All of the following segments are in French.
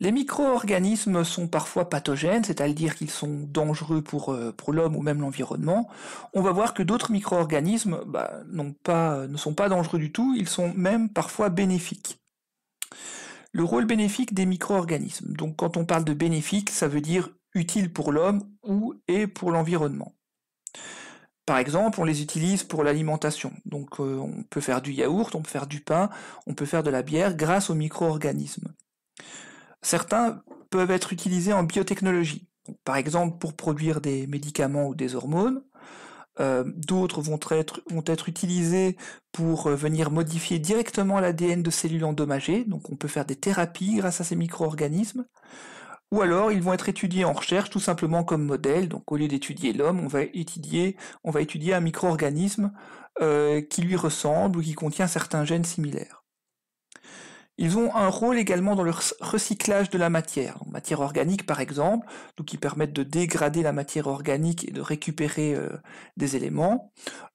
Les micro-organismes sont parfois pathogènes, c'est-à-dire qu'ils sont dangereux pour l'homme ou même l'environnement. On va voir que d'autres micro-organismes ne sont pas dangereux du tout, ils sont même parfois bénéfiques. Le rôle bénéfique des micro-organismes. Donc quand on parle de bénéfique, ça veut dire utile pour l'homme ou et pour l'environnement. Par exemple, on les utilise pour l'alimentation. Donc on peut faire du yaourt, on peut faire du pain, on peut faire de la bière grâce aux micro-organismes. Certains peuvent être utilisés en biotechnologie, donc, par exemple pour produire des médicaments ou des hormones. D'autres vont être utilisés pour venir modifier directement l'ADN de cellules endommagées, donc on peut faire des thérapies grâce à ces micro-organismes. Ou alors ils vont être étudiés en recherche tout simplement comme modèle, donc au lieu d'étudier l'homme, on va étudier un micro-organisme qui lui ressemble ou qui contient certains gènes similaires. Ils ont un rôle également dans le recyclage de la matière, donc matière organique par exemple, donc qui permettent de dégrader la matière organique et de récupérer des éléments.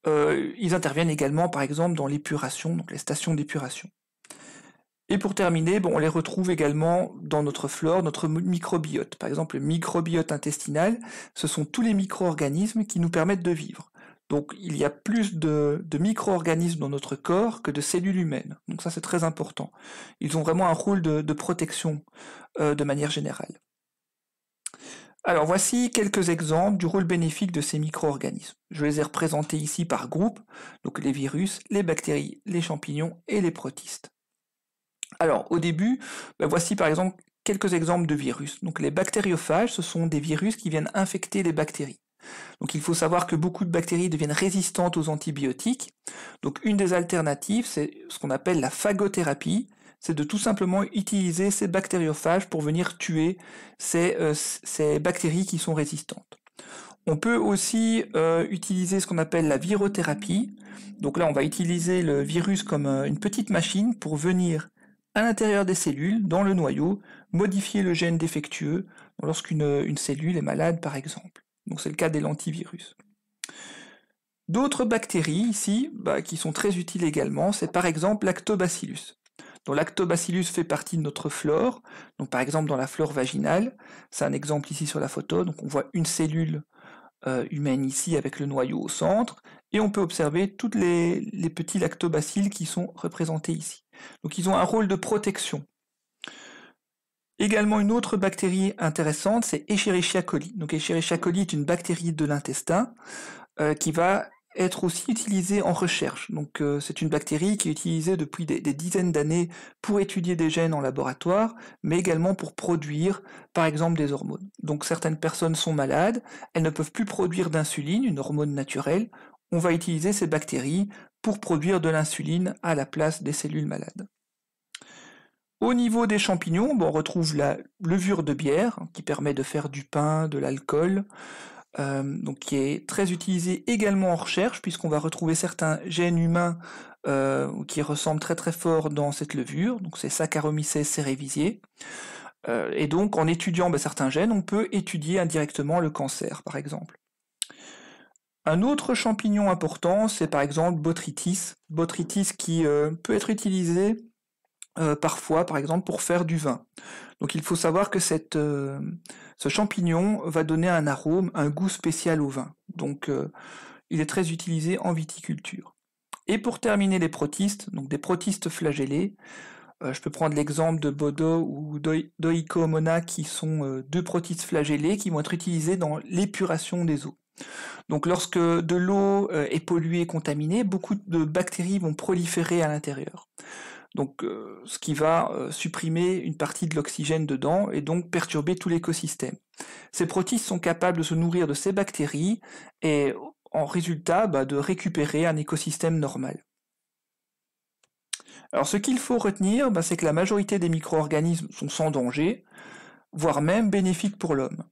Ils interviennent également par exemple dans l'épuration, donc les stations d'épuration. Et pour terminer, on les retrouve également dans notre flore, notre microbiote. Par exemple, le microbiote intestinal, ce sont tous les micro-organismes qui nous permettent de vivre. Donc il y a plus de micro-organismes dans notre corps que de cellules humaines. Donc ça c'est très important. Ils ont vraiment un rôle de protection de manière générale. Alors voici quelques exemples du rôle bénéfique de ces micro-organismes. Je les ai représentés ici par groupe, donc les virus, les bactéries, les champignons et les protistes. Alors au début, voici par exemple quelques exemples de virus. Donc les bactériophages, ce sont des virus qui viennent infecter les bactéries. Donc il faut savoir que beaucoup de bactéries deviennent résistantes aux antibiotiques. Donc une des alternatives, c'est ce qu'on appelle la phagothérapie, c'est de tout simplement utiliser ces bactériophages pour venir tuer ces bactéries qui sont résistantes. On peut aussi utiliser ce qu'on appelle la virothérapie. Donc là, on va utiliser le virus comme une petite machine pour venir à l'intérieur des cellules, dans le noyau, modifier le gène défectueux lorsqu'une cellule est malade, par exemple. Donc c'est le cas des lentivirus. D'autres bactéries ici, qui sont très utiles également, c'est par exemple Lactobacillus. Donc Lactobacillus fait partie de notre flore, donc par exemple dans la flore vaginale, c'est un exemple ici sur la photo, donc on voit une cellule humaine ici avec le noyau au centre, et on peut observer tous les petits lactobacilles qui sont représentés ici. Donc ils ont un rôle de protection. Également une autre bactérie intéressante, c'est Escherichia coli. Donc Escherichia coli est une bactérie de l'intestin qui va être aussi utilisée en recherche. Donc c'est une bactérie qui est utilisée depuis des dizaines d'années pour étudier des gènes en laboratoire, mais également pour produire par exemple des hormones. Donc certaines personnes sont malades, elles ne peuvent plus produire d'insuline, une hormone naturelle. On va utiliser ces bactéries pour produire de l'insuline à la place des cellules malades. Au niveau des champignons, on retrouve la levure de bière qui permet de faire du pain, de l'alcool, donc qui est très utilisé également en recherche puisqu'on va retrouver certains gènes humains qui ressemblent très très fort dans cette levure, donc c'est Saccharomyces cerevisiae. Et donc en étudiant certains gènes, on peut étudier indirectement le cancer par exemple. Un autre champignon important, c'est par exemple Botrytis. Botrytis qui peut être utilisé parfois, par exemple, pour faire du vin. Donc il faut savoir que ce champignon va donner un arôme, un goût spécial au vin. Donc il est très utilisé en viticulture. Et pour terminer les protistes, donc des protistes flagellés, je peux prendre l'exemple de Bodo ou d'Oicomona qui sont deux protistes flagellés qui vont être utilisés dans l'épuration des eaux. Donc lorsque de l'eau est polluée et contaminée, beaucoup de bactéries vont proliférer à l'intérieur. Donc ce qui va supprimer une partie de l'oxygène dedans et donc perturber tout l'écosystème. Ces protistes sont capables de se nourrir de ces bactéries et en résultat de récupérer un écosystème normal. Alors ce qu'il faut retenir, c'est que la majorité des micro-organismes sont sans danger, voire même bénéfiques pour l'homme.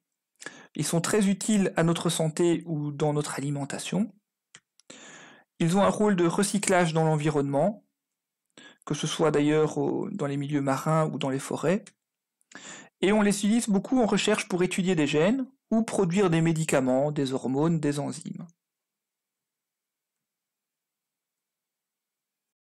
Ils sont très utiles à notre santé ou dans notre alimentation. Ils ont un rôle de recyclage dans l'environnement, que ce soit d'ailleurs dans les milieux marins ou dans les forêts. Et on les utilise beaucoup en recherche pour étudier des gènes ou produire des médicaments, des hormones, des enzymes.